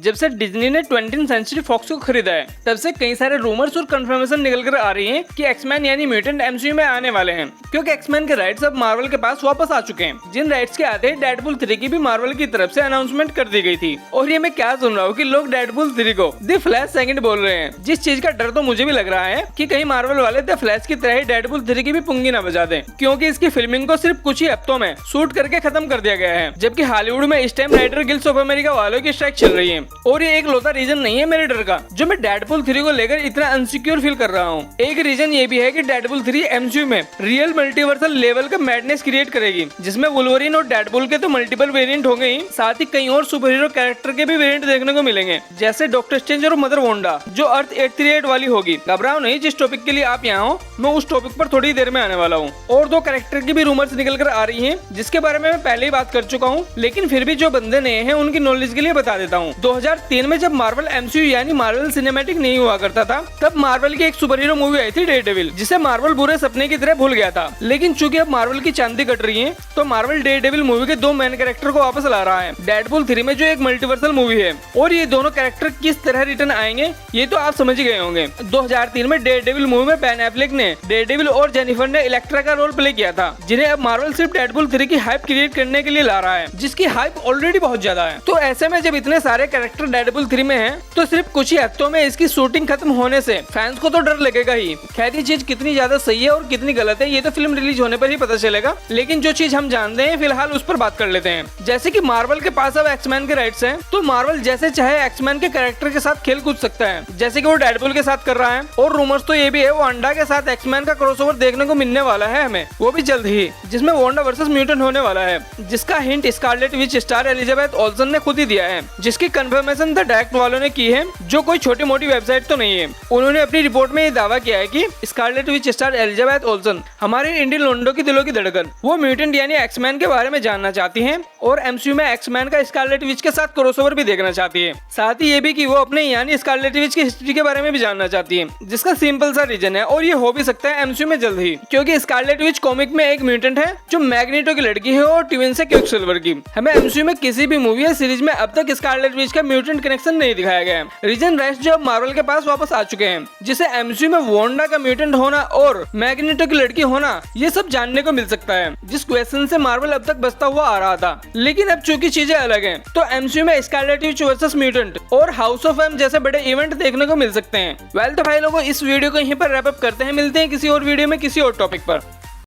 जब से डिज्नी ने 20th सेंचुरी फॉक्स को खरीदा है तब से कई सारे रूमर्स और कंफर्मेशन निकल कर आ रही हैं कि एक्समैन यानी म्यूटेंट एमसीयू में आने वाले हैं, क्योंकि एक्समैन के राइट्स अब मार्वल के पास वापस आ चुके हैं। जिन राइट्स के आते ही डेडपूल 3 की भी मार्वल की तरफ से अनाउंसमेंट कर दी गई थी। और ये मैं क्या सुन रहा हूँ कि लोग डेडपूल 3 को द फ्लैश सेकंड बोल रहे हैं, जिस चीज का डर तो मुझे भी लग रहा है कि कहीं मार्वल वाले द फ्लैश की तरह ही डेडपूल 3 की भी पुंगी न बजा दें, क्योंकि इसकी फिल्मिंग को सिर्फ कुछ ही हफ्तों में शूट करके खत्म कर दिया गया है, जबकि हॉलीवुड में इस time writer guilds of America वालों की स्ट्राइक चल रही है। और ये एक लौता रीजन नहीं है मेरे डर का जो मैं डेडपूल 3 को लेकर इतना अनसिक्योर फील कर रहा हूँ। एक रीजन ये भी है कि डेडपूल 3 एमसीयू में रियल मल्टीवर्सल लेवल का मैडनेस क्रिएट करेगी, जिसमें वुल्वरीन और डेडपूल के तो मल्टीपल वेरिएंट होंगे ही, साथ ही कई और सुपर हीरो कैरेक्टर के भी वेरिएंट देखने को मिलेंगे, जैसे डॉक्टर स्ट्रेंज और मदर वांडा जो अर्थ 838 वाली होगी। घबराओ नहीं, जिस टॉपिक के लिए आप यहाँ हो मैं उस टॉपिक पर थोड़ी देर में आने वाला हूँ। और 2 कैरेक्टर की भी रूमर्स निकल कर आ रही है, जिसके बारे में मैं पहले ही बात कर चुका हूँ, लेकिन फिर भी जो बंदे नए हैं उनकी नॉलेज के लिए बता देता हूँ। 2003 में जब मार्वल एमसीयू यानी मार्वल सिनेमैटिक नहीं हुआ करता था, तब मार्वल की एक सुपर हीरो मूवी आई थी डेयरडेविल, जिसे मार्वल बुरे सपने की तरह भूल गया था। लेकिन चूंकि अब मार्वल की चांदी कट रही है, तो मार्वल डेयरडेविल मूवी के 2 मेन कैरेक्टर को वापस ला रहा है, डेडपूल 3 में जो एक मल्टीवर्सल मूवी है। और ये दोनों कैरेक्टर किस तरह रिटर्न आएंगे ये तो आप समझ ही गए होंगे। 2003 में डेयरडेविल मूवी में बेन एफ्लेक ने डेयरडेविल और जेनिफर ने इलेक्ट्रा का रोल प्ले किया था, जिन्हें अब मार्वल सिर्फ डेडपूल 3 की हाइप क्रिएट करने के लिए ला रहा है, जिसकी हाइप ऑलरेडी बहुत ज्यादा है। तो ऐसे में जब इतने सारे कैरेक्टर डेडपूल 3 में हैं, तो सिर्फ कुछ ही हफ्तों में इसकी शूटिंग खत्म होने से फैंस को तो डर लगेगा ही। खैर ये चीज कितनी ज्यादा सही है और कितनी गलत है ये तो फिल्म रिलीज होने पर ही पता चलेगा, लेकिन जो चीज हम जानते हैं फिलहाल उस पर बात कर लेते हैं। जैसे कि मार्वल के पास अब एक्समैन के राइट्स हैं, तो मार्वल जैसे चाहे एक्समैन के कैरेक्टर के साथ खेल कूद सकता है, जैसे कि वो डेडपूल के साथ कर रहा है। और रूमर्स तो ये भी है वांडा के साथ एक्समैन का क्रॉसओवर देखने को मिलने वाला है हमें, वो भी जल्द ही, जिसमें वांडा वर्सेस म्यूटेंट होने वाला है, जिसका hint Scarlet Witch star Elizabeth Olsen ने खुद ही दिया है, जिसकी कंफर्मेशन द डायरेक्ट वालों ने की है, जो कोई छोटी मोटी वेबसाइट तो नहीं है। उन्होंने अपनी रिपोर्ट में ये दावा किया है कि Scarlet Witch star Elizabeth Olsen हमारे इंडियन लोंडो की दिलों की धड़कन, वो म्यूटेंट यानी एक्समैन के बारे में जानना चाहती हैं और एमसीयू में एक्समैन का स्कारलेट विच के साथ क्रॉसओवर भी देखना चाहती है। साथ ही ये भी कि वो अपने यानी स्कारलेट विच की हिस्ट्री के बारे में भी जानना चाहती है, जिसका सिंपल सा रीजन है और ये हो भी सकता है एमसीयू में जल्द ही, क्योंकि स्कारलेट विच कॉमिक में एक म्यूटेंट है जो मैग्नेटो की लड़की है और ट्विन से क्विकसिल्वर की। हमें एमसीयू में किसी भी मूवी या सीरीज में अब तक स्कारलेट विच का म्यूटेंट कनेक्शन नहीं दिखाया गया है। रीजन राइट्स जो अब मार्वल के पास वापस आ चुके हैं, जिसे एमसीयू में वांडा का म्यूटेंट होना और मैग्नेटो की लड़की होना ये सब जानने को मिल सकता है, जिस क्वेश्चन से मार्वल अब तक बचता हुआ आ रहा था। लेकिन अब चूंकि चीजें अलग हैं, तो एमसीयू में स्कारलेट विच वर्सेस म्यूटेंट और हाउस ऑफ एम जैसे बड़े इवेंट देखने को मिल सकते हैं। वेल तो भाई लोगों, इस वीडियो को यहीं पर रैप अप करते हैं, मिलते हैं किसी और वीडियो में किसी और टॉपिक पर।